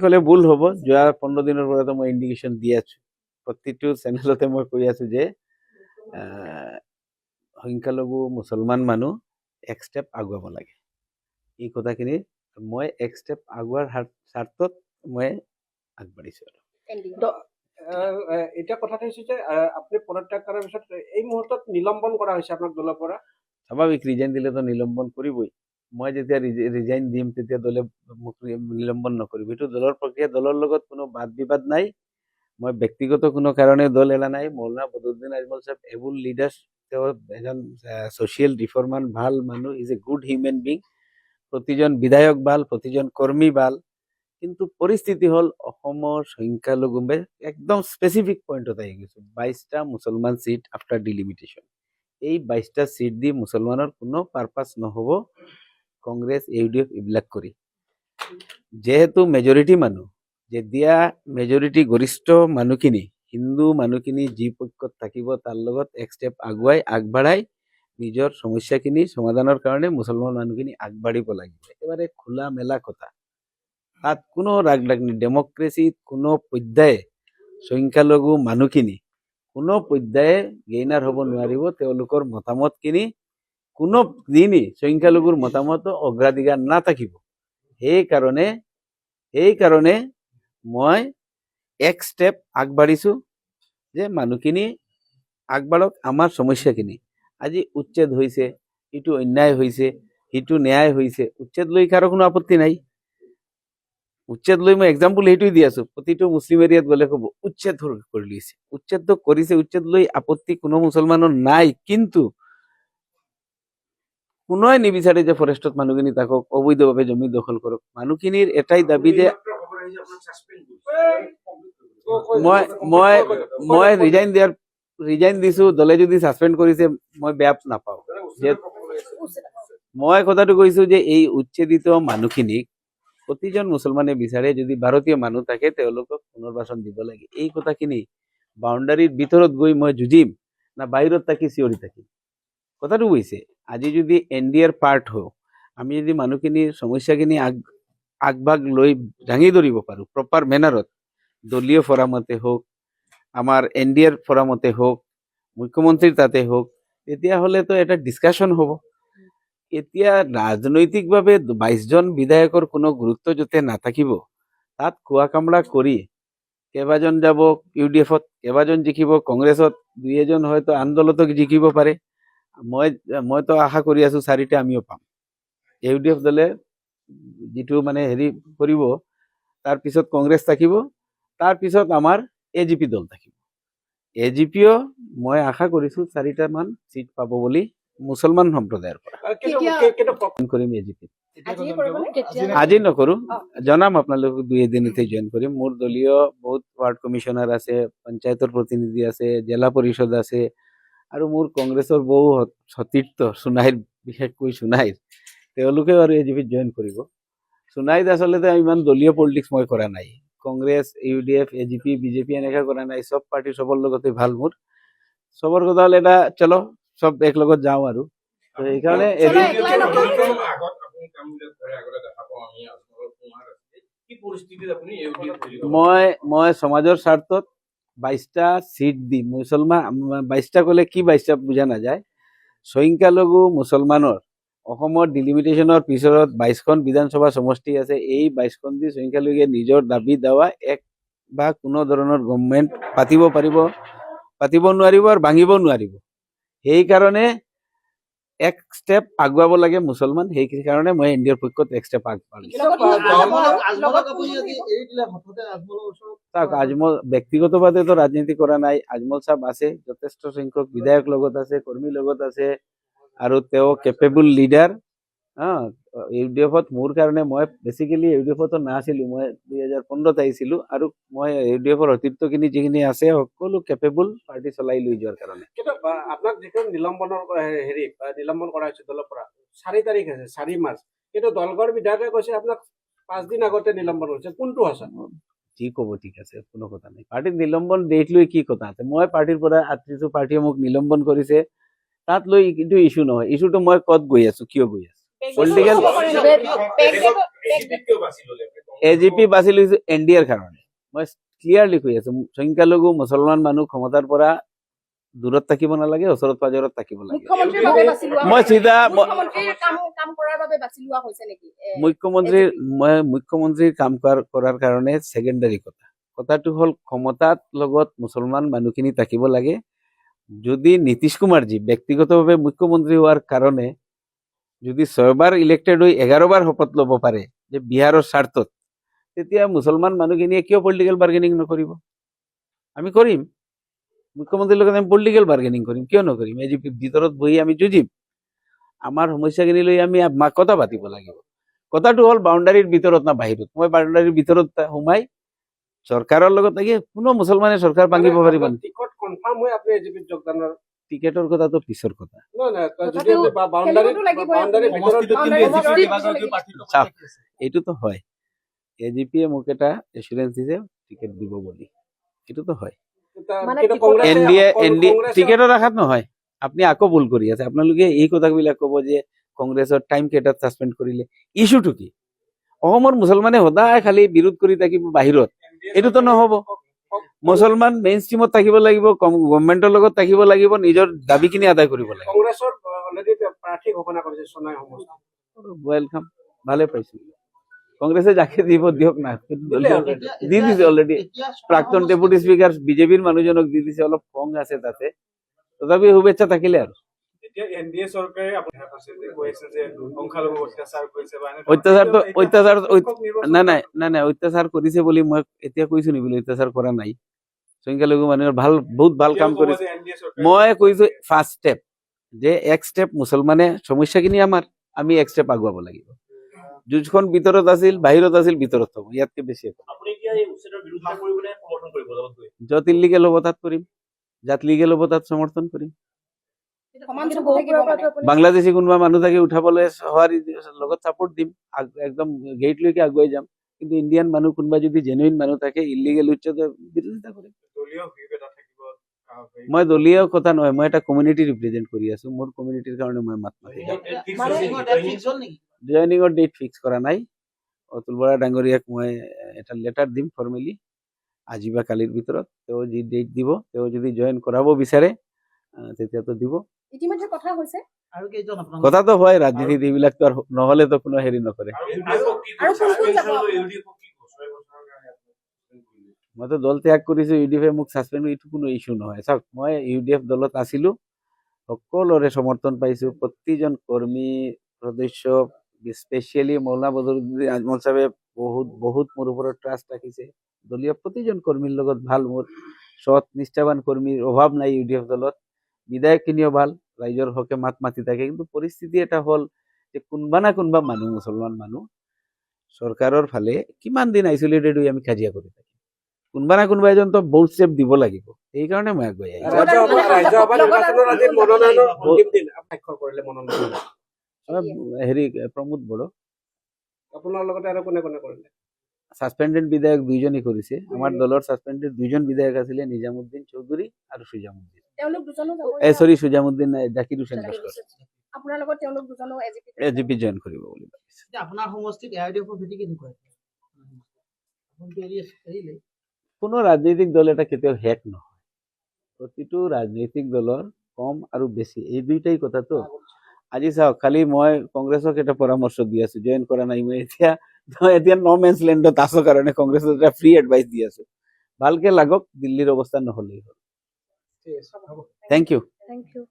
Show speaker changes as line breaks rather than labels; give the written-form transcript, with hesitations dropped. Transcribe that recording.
হলে ভুল হব। যোৱা 15 দিনৰ পৰা মই ইণ্ডিকেশ্যন দি আছো, প্ৰতিটো চেনেলতে মই কৈ আছো যে সংখ্যালঘু মুছলমান মানুহ এক ষ্টেপ আগুৱাব লাগে। এই কথাখিনি মই এক ষ্টেপ আগুৱাৰ স্বাৰ্থত মই আগবাঢ়িছো।
এতিয়া কথাটো হৈছে যে আপুনি পদত্যাগ কৰাৰ পিছত এই মুহূৰ্তত নিলম্বন কৰা হৈছে আপোনাক দলৰ পৰা।
স্বাভাৱিক, ৰিজাইন দিলেতো নিলম্বন কৰিবই। মই যেতিয়া ৰিজাইন দিম তেতিয়া দলে মোক নিলম্বন নকৰিব। এইটো দলৰ প্ৰক্ৰিয়া, দলৰ লগত কোনো বাদ বিবাদ নাই। মই ব্যক্তিগত কোনো কাৰণে দল এৰা নাই। মৌলানা বদৰুদ্দিন আজমল সাহেব এবুল লিডাৰ, তেওঁ এজন ছ'চিয়েল ৰিফৰ্মাৰ, ভাল মানুহ, is a good human being. প্ৰতিজন বিধায়ক ভাল, প্ৰতিজন কৰ্মী ভাল, কিন্তু পৰিস্থিতি হ'ল অসমৰ সংখ্যালঘু একদম স্পেচিফিক পইণ্টত আহি গৈছে। 22টা মুছলমান চিট আফটাৰ ডিলিমিটেশ্যন। এই 22টা চিট দি মুছলমানৰ কোনো পাৰপাছ নহ'ব কংগ্ৰেছ UDF এইবিলাক কৰি। যেহেতু মেজৰিটি মানুহ, যেতিয়া মেজৰিটি গৰিষ্ঠ মানুহখিনি, হিন্দু মানুহখিনি যি পক্ষত থাকিব তাৰ লগত এক ষ্টেপ আগুৱাই আগবাঢ়াই নিজৰ সমস্যাখিনি সমাধানৰ কাৰণে মুছলমান মানুহখিনি আগবাঢ়িব লাগিব। একেবাৰে খোলা মেলা কথা, তাত কোনো ৰাগ ৰাগনি। ডেমক্ৰেচিত কোনো পৰ্যায়ে সংখ্যালঘু মানুহখিনি কোনো পৰ্যায়ে গেইনাৰ হ'ব নোৱাৰিব। তেওঁলোকৰ মতামতখিনি কোনো দিনই সংখ্যালঘুৰ মতামত অগ্ৰাধিকাৰ নাথাকিব। সেইকাৰণে মই এক ষ্টেপ আগবাঢ়িছো যে মানুহখিনি আগবাঢ়ক, আমাৰ সমস্যাখিনি। আজি উচ্ছেদ হৈছে, ইটো অন্যায় হৈছে, সিটো ন্যায় হৈছে, উচ্ছেদ লৈ কাৰো কোনো আপত্তি নাই। উচ্ছেদ লৈ মই এক্সাম্পল সেইটোৱে দি আছো। প্ৰতিটো মুছলিম এৰিয়াত গ'লে ক'ব উচ্ছেদ কৰি লৈছে, উচ্ছেদটো কৰিছে, উচ্ছেদ লৈ আপত্তি কোনো মুছলমানৰ নাই। কিন্তু কোনোৱে নিবিচাৰে যে ফৰেষ্টত মানুহখিনি থাকক, অবৈধভাৱে জমি দখল কৰক। মানুহখিনিৰ এটাই দাবী যে মই ৰিজাইন দিছো, দলে যদি ছাছপেণ্ড কৰিছে মই বেয়া নাপাওঁ। মই কথাটো কৈছো যে এই উচ্ছেদিত মানুহখিনিক প্ৰতিজন মুছলমানে বিচাৰে, যদি ভাৰতীয় মানুহ থাকে তেওঁলোকক পুনৰ্বাসন দিব লাগে। এই কথাখিনি বাউণ্ডাৰীৰ ভিতৰত গৈ মই যুঁজিম না বাহিৰত থাকি চিঞৰি থাকিম? কথাটো কৈছে, আজি যদি NDAৰ পাৰ্ট হওঁ, আমি যদি মানুহখিনিৰ সমস্যাখিনি আগভাগ লৈ দাঙি ধৰিব পাৰোঁ প্ৰপাৰ মেনাৰত, দলীয় ফৰামতে হওক, আমাৰ NDAৰ ফৰামতে হওক, মুখ্যমন্ত্ৰীৰ তাতে হওক, তেতিয়াহ'লেতো এটা ডিছকাশ্যন হ'ব। এতিয়া ৰাজনৈতিকভাৱে 22জন বিধায়কৰ কোনো গুৰুত্ব যাতে নাথাকিব, তাত খোৱা কামৰা কৰি কেইবাজন যাব UDFত, কেইবাজন জিকিব কংগ্ৰেছত, 2-এজন হয়তো আন দলতো জিকিব পাৰে। মইতো আশা কৰি আছো 4টা আমিও পাম। UDF দলে যিটো মানে হেৰি কৰিব, তাৰপিছত কংগ্ৰেছ থাকিব, তাৰপিছত আমাৰ AGP দল থাকিব। AGPও মই আশা কৰিছো 4টা মান চিট পাব বুলি মুছলমান সম্প্ৰদায়ৰ পৰা। কৰিম AGP আজি নকৰো, জনাম আপোনালোকক 2-এদিনতে জইন কৰিম। মোৰ দলীয় বহুত ৱাৰ্ড কমিশ্যনাৰ আছে, পঞ্চায়তৰ প্ৰতিনিধি আছে, জিলা পৰিষদ আছে, আৰু মোৰ কংগ্ৰেছৰ বহু সতীৰ্থ সোণাইৰ, বিশেষকৈ সোণাইৰ, তেওঁলোকেও আৰু AGPত জইন কৰিব। সোণাইত আচলতে ইমান দলীয় পলিটিক্স মই কৰা নাই। কংগ্ৰেছ, UDF, AGP, BJP এনেকৈ কৰা নাই। চব পাৰ্টি চবৰ লগতে ভাল। মোৰ চবৰ কথা হ'ল এটা চলো চব এক লগত যাওঁ। আৰু সেইকাৰণে মই সমাজৰ স্বাৰ্থত 22টা চিট দি মুছলমান, 22টা ক'লে কি 22টা বুজা নাযায়। সংখ্যালঘু মুছলমানৰ অসমৰ ডিলিমিটেশ্যনৰ পিছত 22খন বিধানসভা সমষ্টি আছে। এই 22খন দি সংখ্যালঘুৱে নিজৰ দাবী দাৱা এক বা কোনো ধৰণৰ গভৰ্ণমেণ্ট পাতিব নোৱাৰিব আৰু ভাঙিব নোৱাৰিব। সেইকাৰণে এক ষ্টেপ আগুৱাব লাগে মুছলমান। সেইকাৰণে মই NDAৰ পক্ষত এক ষ্টেপ আগবাঢ়িছো। আজমল ব্যক্তিগতভাৱেতো ৰাজনীতি কৰা নাই। আজমল সাহেব আছে, যথেষ্ট সংখ্যক বিধায়ক লগত আছে, কৰ্মী লগত আছে, আৰু তেওঁ কেপেবল লিডাৰ। UDFত মোৰ কাৰণে, মই বেচিকেলি UDFতো নাছিলো, মই 2015ত আহিছিলো, আৰু মই UDFৰ অতীতখিনি যিখিনি আছে সকলো কেপেবল পাৰ্টি চলাই লৈ যোৱাৰ কাৰণে।
কিন্তু আপোনাক যিখন নিলম্বন কৰা হৈছে দলৰ পৰা 4 তাৰিখ আছে, 4 মাৰ্চ, কিন্তু দলগড় বিধায়কে কৈছে আপোনাক 5 দিন আগতে নিলম্বন হৈছে। কোনটো আছে?
যি ক'ব ঠিক আছে, কোনো কথা নাই। পাৰ্টিৰ নিলম্বন ডেট লৈ কি কথা আছে? মই পাৰ্টিৰ পৰা আঁতৰিছো, পাৰ্টিয়ে মোক নিলম্বন কৰিছে, তাত লৈ কিন্তু ইছ্যু নহয়। ইছ্যুটো মই ক'ত গৈ আছো, কিয় গৈ আছো, পলিটিকেল এজিপি বাছি লৈছো এনডিএৰ কাৰণে মই ক্লিয়াৰলি কৈ আছো সংখ্যালঘু মুছলমান মানুহ ক্ষমতাৰ পৰা দূৰত থাকিব নালাগে ওচৰত পাজৰত থাকিব লাগে
মুখ্যমন্ত্ৰীৰ বাবে বাছি লোৱা
মই
হৈছে।
চিধা
মুখ্যমন্ত্ৰীৰ কাম কৰাৰ বাবে বাছি লোৱা হৈছে নেকি
মুখ্যমন্ত্ৰীৰ কাম কৰাৰ কাৰণে ছেকেণ্ডাৰী কথাটো হ'ল ক্ষমতাত লগত মুছলমান মানুহখিনি থাকিব লাগে যদি নীতিশ কুমাৰজী ব্যক্তিগতভাৱে মুখ্যমন্ত্ৰী হোৱাৰ কাৰণে যদি 6 বাৰ ইলেক্টেড হৈ 11 বাৰ শপত ল'ব পাৰে যে বিহাৰৰ স্বাৰ্থত তেতিয়া মুছলমান মানুহখিনিয়ে কিয় পলিটিকেল বাৰ্গেনিং নকৰিব আমি কৰিম মুখ্যমন্ত্ৰীৰ লগত আমি পলিটিকেল বাৰ্গেনিং কৰিম কিয় নকৰিম এজিপিৰ ভিতৰত বহি আমি যুঁজিম আমাৰ সমস্যাখিনি লৈ আমি কথা পাতিব লাগিব কথাটো হ'ল বাউণ্ডাৰীৰ ভিতৰত না বাহিৰত মই বাউণ্ডাৰীৰ ভিতৰত সোমাই চৰকাৰৰ লগত থাকি কোনো মুছলমানে চৰকাৰ ভাঙিব পাৰিব নেকি
টিকট কনফাৰ্ম হৈ আপুনি এজিপিত যোগদানৰ
টিকেটৰ কথাটো পিছৰ কথা
নহয় যদি
তথাপিও
বাউণ্ডাৰীৰ
খেলিবতো লাগিবই
বাউণ্ডাৰীৰ
আপুনি।
ভিতৰত
চাওক এইটোতো হয় এজিপিয়ে মোক এটা এচুৰেঞ্চ দিছে টিকেট দিব বুলি এইটোতো হয়
মানে
কিন্তু
টিকট-
এনডিএ
কংগ্ৰেছে-
টিকেটৰ আশাত নহয় আপুনি আকৌ ভুল কৰি আছে আপোনালোকে এই কথাবিলাক ক'ব যে কংগ্ৰেছৰ টাইম কেইটাত ছাছপেণ্ড কৰিলে ইছ্যুটো কি অসমৰ মুছলমানে সদায় খালি বিৰোধ কৰি থাকিব বাহিৰত এইটোতো নহ'ব মুছলমান মেইন ষ্ট্ৰীমত থাকিব লাগিব গভৰ্ণমেণ্টৰ লগত থাকিব লাগিব নিজৰ দাবীখিনি আদায় কৰিব লাগিব
কংগ্ৰেছৰ অলৰেডি প্ৰাৰ্থী ঘোষণা কৰিছে সোণাই সমষ্টি
ৱেলকাম ভালে পাইছো কংগ্ৰেছে যাকে দিব দিয়ক না সেইটো দলীয় দি দিছে অলৰেডি প্ৰাক্তন ডেপুটি স্পীকাৰ বিজেপিৰ মানুহজনক দি দিছে অলপ খং আছে তাতে তথাপি শুভেচ্ছা থাকিলে আৰু
এতিয়া এনডিএ চৰকাৰে আপোনাৰ কৈছে যে সংখ্যালঘু অত্যাচাৰ কৰিছে বা
নাই অত্যাচাৰ কৰিছে বুলি মই এতিয়া কৈছো নেকি বোলে অত্যাচাৰ কৰা নাই সংখ্যালঘু মানুহৰ বহুত ভাল কাম কৰিছে মই কৈছো ফাৰ্ষ্ট ষ্টেপ যে এক ষ্টেপ মুছলমানে সমস্যাখিনি আমাৰ আমি এক ষ্টেপ আগুৱাব লাগিব যুঁজখন ভিতৰত আছিল বাহিৰত আছিল ভিতৰত হ'ব ইয়াতকে বেছি একো য'ত ইলিগেল হ'ব তাত কৰিম যাত লিগেল হ'ব তাত সমৰ্থন কৰিম
সমান চকু থাকিব মানে।
বাংলাদেশী কোনোবা মানুহ থাকে উঠাবলৈ হোৱাৰ লগত ছাপোৰ্ট দিম একদম গেটলৈকে আগুৱাই যাম কিন্তু ইণ্ডিয়ান মানুহ কোনোবা যদি জেনুইন মানুহ থাকে ইলিগেল উচ্চতে বিৰোধিতা কৰিম
দলীয় হুইপ এটা থাকিব
মই দলীয় কথা নহয় মই এটা কমিউনিটি ৰিপ্ৰেজেণ্ট কৰি আছো মোৰ কমিউনিটিৰ কাৰণে মই মাত মাতি জইনিঙৰ ডেট ফিক্স কৰা নাই অতুল বৰা ডাঙৰীয়াক মই এটা লেটাৰ দিম ফৰ্মেলি আজি বা কালিৰ ভিতৰত তেওঁ যি ডেট দিব তেওঁ যদি জইন কৰাব বিচাৰে তেতিয়াতো দিব
ইতিমধ্যে কথা হৈছে
কথাটো হয় ৰাজনীতিত এইবিলাকতো আৰু নহ'লেতো কোনো হেৰি নকৰে
আৰু কোন কোন যাব
মইতো দল ত্যাগ কৰিছো ইউডিএফে মোক ছাছপেণ্ড এইটো কোনো ইছ্যু নহয় চাওক মই ইউডিএফ দলত আছিলো সকলোৰে সমৰ্থন পাইছো প্ৰতিজন কৰ্মী সদস্য স্পেচিয়েলি মৌলানা বদৰুদ্দিন আজমল চাহেবে বহুত মোৰ ওপৰত ট্ৰাষ্ট ৰাখিছে দলীয় প্ৰতিজন কৰ্মীৰ লগত ভাল মোৰ সৎ নিষ্ঠাবান কৰ্মীৰ অভাৱ নাই ইউডিএফ দলত বিধায়কখিনিও ভাল ৰাইজৰ হকে মাত মাতি থাকে কিন্তু পৰিস্থিতি এটা হ'ল যে কোনোবা না কোনোবা মানুহ মুছলমান মানুহ চৰকাৰৰ ফালে কিমান দিন আইচলেটেড হৈ আমি কাজিয়া কৰি থাকিম কোনোবা না কোনোবা এজনতো বহুত ষ্টেপ দিব লাগিব সেইকাৰণে মই আগুৱাই আহিছো
ৰাজ্যসভা নিৰ্বাচনৰ আজি মনোনয়নৰ অন্তিম দিন স্বাক্ষৰ কৰিলে মনোনয়ন
হেৰি প্ৰমোদ বড়ো
আপোনাৰ লগতে আৰু কোনে কোনে কৰিলে
ছাছপেণ্ডেড বিধায়ক দুইজনে কৰিছে আমাৰ দলৰ ছাছপেণ্ডেড দুইজন বিধায়ক আছিলে নিজামুদ্দিন চৌধুৰী আৰু সুজামুদ্দিন
তেওঁলোক দুজনো যাব
সুজামুদ্দিন জাকিৰ হুছেইন লস্কৰ
আপোনাৰ লগত তেওঁলোক দুজনো
এজিপি জইন কৰিব বুলি ভাবিছে
আপোনাৰ সমষ্টিত এআইডিএফৰ ভেটি কেনেকুৱা
কোনো ৰাজনৈতিক দল এটা কেতিয়াও শেষ নহয় প্ৰতিটো ৰাজনৈতিক দলৰ কম আৰু বেছি এই দুইটাই কথাটো আজি চাওক খালি মই কংগ্ৰেছক এটা পৰামৰ্শ দি আছো জইন কৰা নাই মই এতিয়া ন মেন্স লেণ্ডত আছো কাৰণে কংগ্ৰেছক এটা ফ্ৰী এডভাইচ দি আছো ভালকে লাগক দিল্লীৰ অৱস্থা নহ'লেই হ'ল
ঠিক আছে হ'ব
থেংক ইউ
থেংক ইউ